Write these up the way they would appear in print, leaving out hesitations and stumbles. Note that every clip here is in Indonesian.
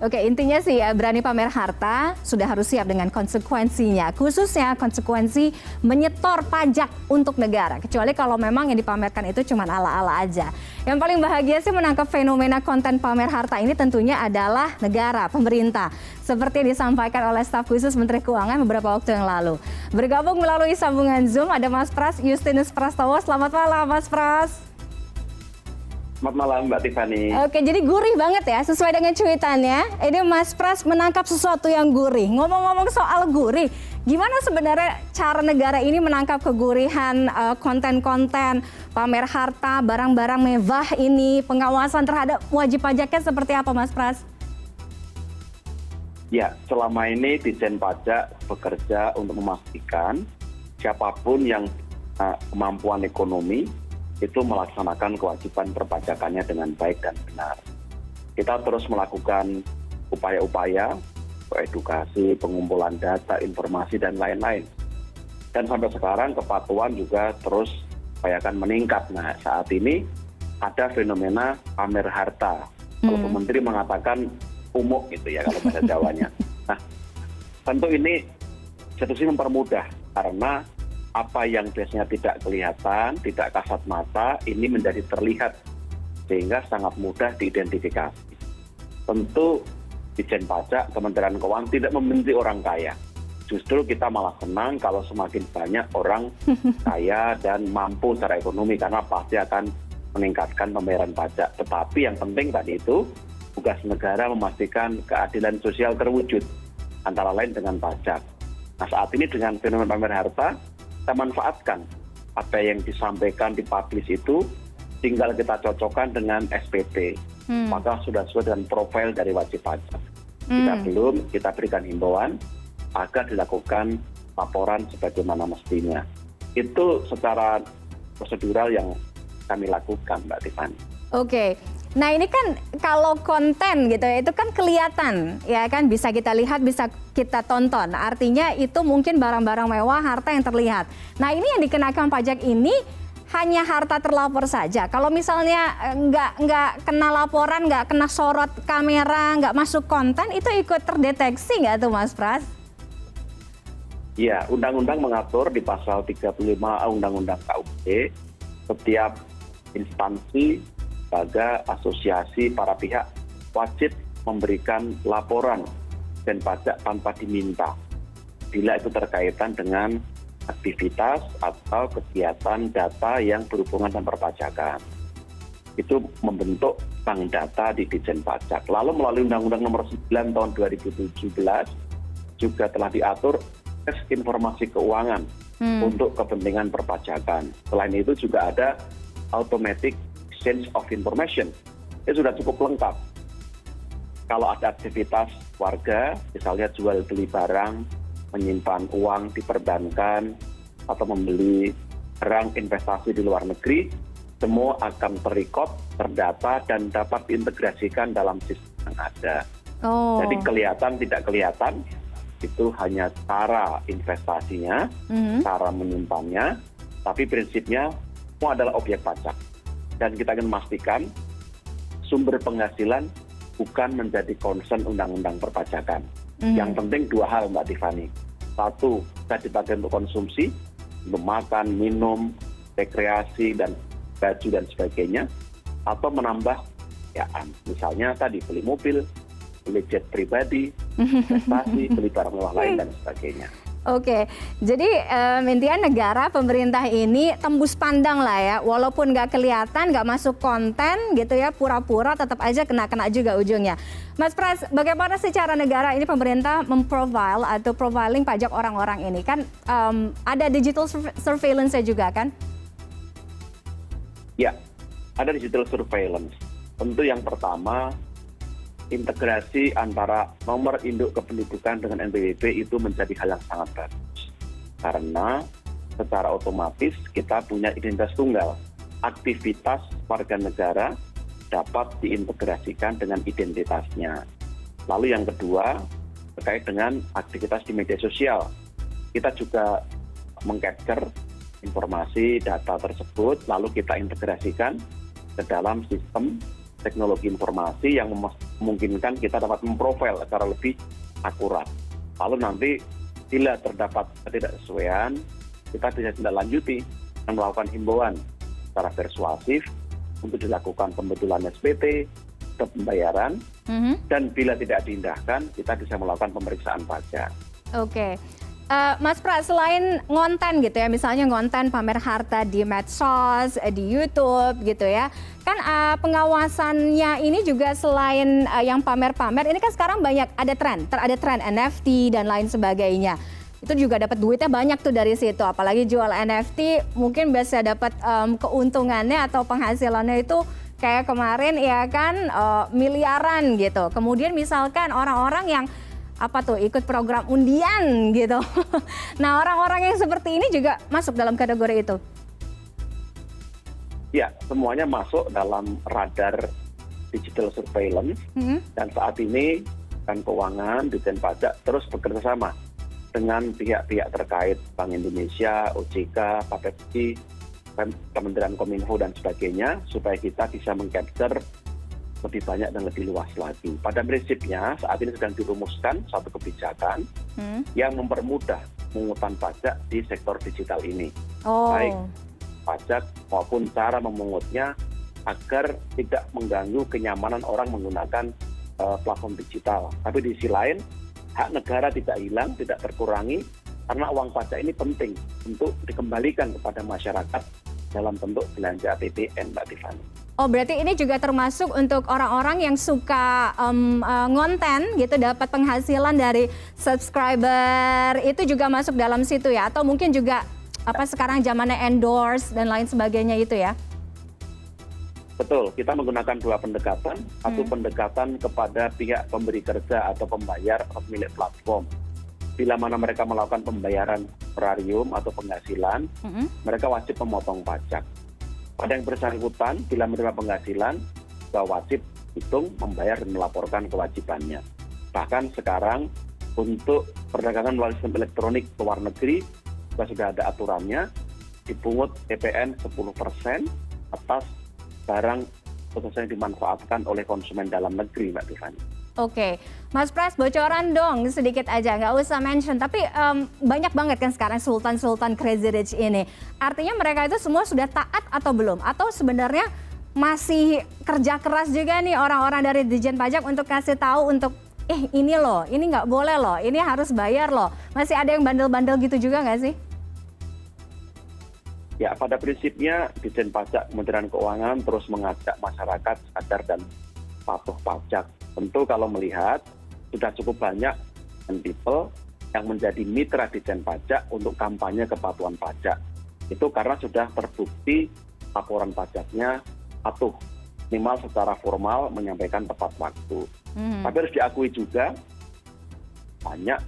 Oke, intinya sih ya berani pamer harta sudah harus siap dengan konsekuensinya, khususnya konsekuensi menyetor pajak untuk negara. Kecuali kalau memang yang dipamerkan itu cuma ala-ala aja. Yang paling bahagia sih menangkap fenomena konten pamer harta ini tentunya adalah negara, pemerintah. Seperti yang disampaikan oleh staf khusus Menteri Keuangan beberapa waktu yang lalu. Bergabung melalui sambungan Zoom ada Mas Pras Justinus Prastowo. Selamat malam Mas Pras. Selamat malam Mbak Tiffany. Oke, jadi gurih banget ya sesuai dengan cuitannya. Ini Mas Pras menangkap sesuatu yang gurih. Ngomong-ngomong soal gurih, gimana sebenarnya cara negara ini menangkap kegurihan konten-konten pamer harta, barang-barang mewah ini, pengawasan terhadap wajib pajaknya seperti apa Mas Pras? Ya, selama ini Ditjen Pajak bekerja untuk memastikan siapapun yang kemampuan ekonomi itu melaksanakan kewajiban perpajakannya dengan baik dan benar. Kita terus melakukan upaya-upaya, edukasi, pengumpulan data, informasi, dan lain-lain. Dan sampai sekarang kepatuhan juga terus upayakan meningkat. Nah, saat ini ada fenomena pamer harta. Kalau Bu Menteri mengatakan umuk gitu ya, kalau bahasa Jawanya. Nah, tentu ini institusi mempermudah karena apa yang biasanya tidak kelihatan, tidak kasat mata, ini menjadi terlihat sehingga sangat mudah diidentifikasi. Tentu Ditjen Pajak, Kementerian Keuangan tidak membenci orang kaya. Justru kita malah senang kalau semakin banyak orang kaya dan mampu secara ekonomi karena pasti akan meningkatkan pembayaran pajak. Tetapi yang penting tadi itu tugas negara memastikan keadilan sosial terwujud antara lain dengan pajak. Nah, saat ini dengan fenomena pamer harta kita manfaatkan apa yang disampaikan di publish itu tinggal kita cocokkan dengan SPT. Maka sudah sesuai dengan profil dari wajib pajak. Jika belum, kita berikan himbauan agar dilakukan laporan sebagaimana mestinya. Itu secara prosedural yang kami lakukan, Mbak Tiffany. Oke. Nah ini kan kalau konten gitu ya, itu kan kelihatan ya kan, bisa kita lihat, bisa kita tonton. Artinya itu mungkin barang-barang mewah, harta yang terlihat. Nah ini yang dikenakan pajak ini hanya harta terlapor saja. Kalau misalnya nggak kena laporan, nggak kena sorot kamera, nggak masuk konten, itu ikut terdeteksi nggak tuh Mas Pras? Ya, undang-undang mengatur di pasal 35 Undang-Undang KUHP, setiap instansi lembaga, asosiasi, para pihak wajib memberikan laporan dan pajak tanpa diminta bila itu terkaitan dengan aktivitas atau kegiatan data yang berhubungan dengan perpajakan. Itu membentuk bank data di Ditjen Pajak. Lalu melalui Undang-Undang Nomor 9 Tahun 2017 juga telah diatur informasi keuangan untuk kepentingan perpajakan. Selain itu juga ada automatic exchange of information. Itu sudah cukup lengkap. Kalau ada aktivitas warga, misalnya jual beli barang, menyimpan uang di perbankan, atau membeli barang investasi di luar negeri, semua akan terrecord, terdata, dan dapat diintegrasikan dalam sistem yang ada. Jadi kelihatan, tidak kelihatan, itu hanya cara investasinya, cara menyimpannya, tapi prinsipnya semua adalah objek pajak. Dan kita ingin memastikan sumber penghasilan bukan menjadi concern undang-undang perpajakan. Yang penting dua hal Mbak Tiffany. Satu, bisa dipakai untuk konsumsi, untuk makan, minum, rekreasi, dan baju dan sebagainya. Atau menambah kebiayaan. Misalnya tadi beli mobil, beli jet pribadi, investasi, beli barang mewah lain, dan sebagainya. Oke, jadi intinya negara, pemerintah ini tembus pandang lah ya, walaupun nggak kelihatan, nggak masuk konten gitu ya, pura-pura tetap aja kena-kena juga ujungnya. Mas Pras, bagaimana secara negara ini pemerintah memprofile atau profiling pajak orang-orang ini? Kan ada digital surveillance-nya juga kan? Ya, ada digital surveillance. Tentu yang pertama, integrasi antara nomor induk kependudukan dengan NPWP itu menjadi hal yang sangat bagus. Karena secara otomatis kita punya identitas tunggal. Aktivitas warga negara dapat diintegrasikan dengan identitasnya. Lalu yang kedua, terkait dengan aktivitas di media sosial. Kita juga meng-capture informasi, data tersebut, lalu kita integrasikan ke dalam sistem teknologi informasi yang memungkinkan kita dapat memprofil secara lebih akurat. Lalu nanti bila terdapat ketidaksesuaian, kita bisa tindak lanjuti dan melakukan himbauan secara persuasif untuk dilakukan pembetulan SPT atau pembayaran, dan bila tidak diindahkan, kita bisa melakukan pemeriksaan pajak. Oke. Mas Pra, selain ngonten gitu ya, misalnya ngonten pamer harta di medsos, di YouTube gitu ya, kan pengawasannya ini juga selain yang pamer-pamer, ini kan sekarang banyak ada tren NFT dan lain sebagainya. Itu juga dapat duitnya banyak tuh dari situ, apalagi jual NFT mungkin bisa dapat keuntungannya atau penghasilannya itu kayak kemarin ya kan miliaran gitu. Kemudian misalkan orang-orang yang ikut program undian gitu. Nah, orang-orang yang seperti ini juga masuk dalam kategori itu. Ya, semuanya masuk dalam radar digital surveillance, dan saat ini kan keuangan, Ditjen Pajak terus bekerja sama dengan pihak-pihak terkait, Bank Indonesia, OJK, Bapepti, Kementerian Kominfo dan sebagainya, supaya kita bisa mengcapture lebih banyak dan lebih luas lagi. Pada prinsipnya saat ini sedang dirumuskan satu kebijakan yang mempermudah pemungutan pajak di sektor digital ini. Baik pajak maupun cara memungutnya agar tidak mengganggu kenyamanan orang menggunakan platform digital. Tapi di sisi lain, hak negara tidak hilang, tidak terkurangi, karena uang pajak ini penting untuk dikembalikan kepada masyarakat dalam bentuk belanja APBN, Mbak Tiffany. Oh, berarti ini juga termasuk untuk orang-orang yang suka ngonten gitu, dapat penghasilan dari subscriber, itu juga masuk dalam situ ya? Atau mungkin juga sekarang zamannya endorse dan lain sebagainya itu ya? Betul, kita menggunakan dua pendekatan. Satu pendekatan kepada pihak pemberi kerja atau pembayar atau pemilik platform. Bila mana mereka melakukan pembayaran horarium atau penghasilan, mereka wajib memotong pajak. Pada yang bersangkutan, bila menerima penghasilan, juga wajib hitung, membayar dan melaporkan kewajibannya. Bahkan sekarang untuk perdagangan melalui sistem elektronik ke luar negeri, sudah ada aturannya, dipungut PPN 10% atas barang khususnya yang dimanfaatkan oleh konsumen dalam negeri, Mbak Tiffany. Oke, Mas Pras, bocoran dong sedikit aja, nggak usah mention. Tapi banyak banget kan sekarang sultan-sultan crazy rich ini. Artinya mereka itu semua sudah taat atau belum? Atau sebenarnya masih kerja keras juga nih orang-orang dari Ditjen Pajak untuk kasih tahu untuk ini loh, ini nggak boleh loh, ini harus bayar loh. Masih ada yang bandel-bandel gitu juga nggak sih? Ya, pada prinsipnya Ditjen Pajak Kementerian Keuangan terus mengajak masyarakat sadar dan patuh pajak. Tentu kalau melihat sudah cukup banyak people yang menjadi mitra Ditjen Pajak untuk kampanye kepatuhan pajak. Itu karena sudah terbukti laporan pajaknya patuh, minimal secara formal menyampaikan tepat waktu. Tapi harus diakui juga banyak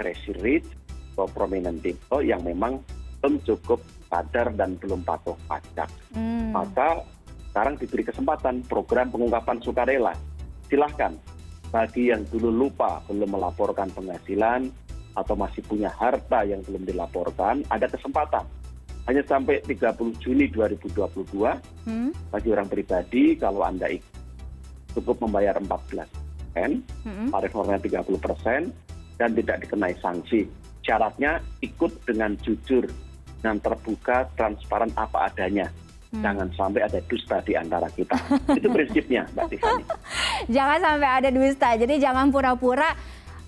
crazy rich atau prominent people yang memang belum cukup sadar dan belum patuh pajak. Maka sekarang diberi kesempatan program pengungkapan sukarela. Silahkan, bagi yang dulu lupa belum melaporkan penghasilan atau masih punya harta yang belum dilaporkan, ada kesempatan. Hanya sampai 30 Juni 2022, bagi orang pribadi kalau Anda cukup membayar 14%, tarif normalnya 30%, dan tidak dikenai sanksi. Syaratnya ikut dengan jujur, dengan terbuka, transparan apa adanya. Jangan sampai ada dusta di antara kita. Itu prinsipnya, Mbak Tiffany. Jangan sampai ada dusta. Jadi jangan pura-pura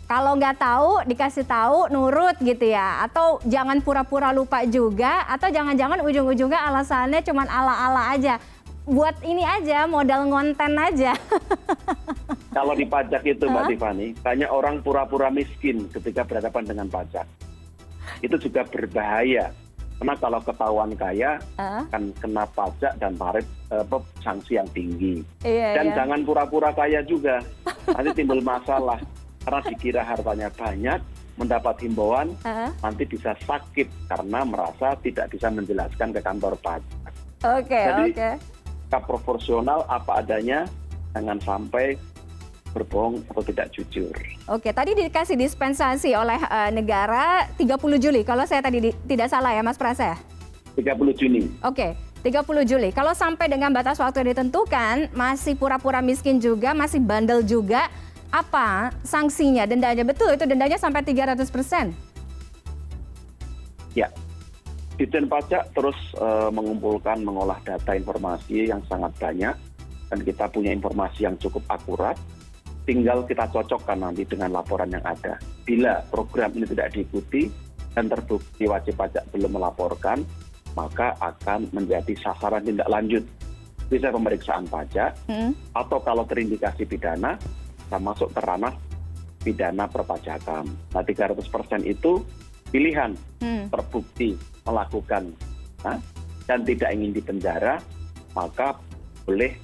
kalau nggak tahu dikasih tahu nurut gitu ya. Atau jangan pura-pura lupa juga. Atau jangan-jangan ujung-ujungnya alasannya cuma ala-ala aja. Buat ini aja, modal ngonten aja. Kalau di pajak itu, Mbak Tiffany, banyak orang pura-pura miskin ketika berhadapan dengan pajak. Itu juga berbahaya. Karena kalau ketahuan kaya, akan kena pajak dan tarif sanksi yang tinggi. Dan jangan pura-pura kaya juga. Nanti timbul masalah. Karena dikira hartanya banyak, mendapat himbauan, nanti bisa sakit karena merasa tidak bisa menjelaskan ke kantor pajak. Jadi, proporsional apa adanya, jangan sampai berbohong atau tidak jujur. Oke, tadi dikasih dispensasi oleh negara 30 Juli, kalau saya tadi tidak salah ya Mas Prasa? 30 Juni. Oke, 30 Juli. Kalau sampai dengan batas waktu yang ditentukan, masih pura-pura miskin juga, masih bandel juga, apa sanksinya, dendanya? Betul, itu dendanya sampai 300%. Ya, Ditjen Pajak terus mengumpulkan, mengolah data informasi yang sangat banyak, dan kita punya informasi yang cukup akurat. Tinggal kita cocokkan nanti dengan laporan yang ada. Bila program ini tidak diikuti dan terbukti wajib pajak belum melaporkan, maka akan menjadi sasaran tindak lanjut. Bisa pemeriksaan pajak, atau kalau terindikasi pidana, bisa masuk ke ranah pidana perpajakan. Nah, 300% itu pilihan, terbukti melakukan dan tidak ingin dipenjara, maka boleh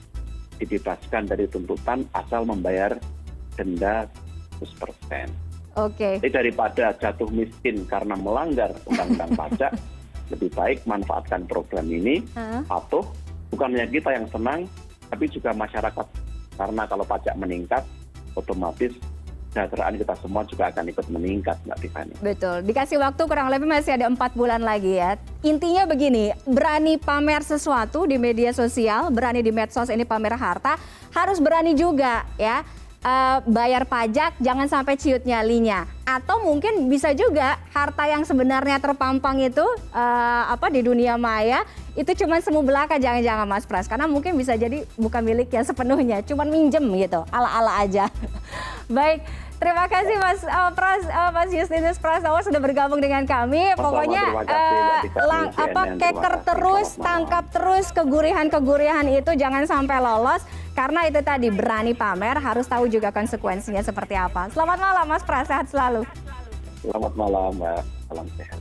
dibebaskan dari tuntutan asal membayar denda 100%. Oke. Jadi daripada jatuh miskin karena melanggar undang-undang pajak, lebih baik manfaatkan program ini, atau bukan hanya kita yang senang, tapi juga masyarakat. Karena kalau pajak meningkat, otomatis kesejahteraan kita semua juga akan ikut meningkat, Mbak Tiffany. Betul. Dikasih waktu kurang lebih masih ada 4 bulan lagi ya. Intinya begini, berani pamer sesuatu di media sosial, berani di medsos ini pamer harta, harus berani juga ya. Bayar pajak, jangan sampai ciut nyalinya. Atau mungkin bisa juga harta yang sebenarnya terpampang itu di dunia maya itu cuma semu belaka, jangan-jangan Mas Pras, karena mungkin bisa jadi bukan miliknya sepenuhnya, cuma minjem gitu, ala-ala aja. Baik, terima kasih Mas Pras, Mas Justinus Prastowo sudah bergabung dengan kami. Pokoknya keker terus, tangkap terus kegurihan-kegurihan itu, jangan sampai lolos. Karena itu tadi, berani pamer, harus tahu juga konsekuensinya seperti apa. Selamat malam Mas Pras, sehat selalu. Selamat malam Mbak, salam sehat.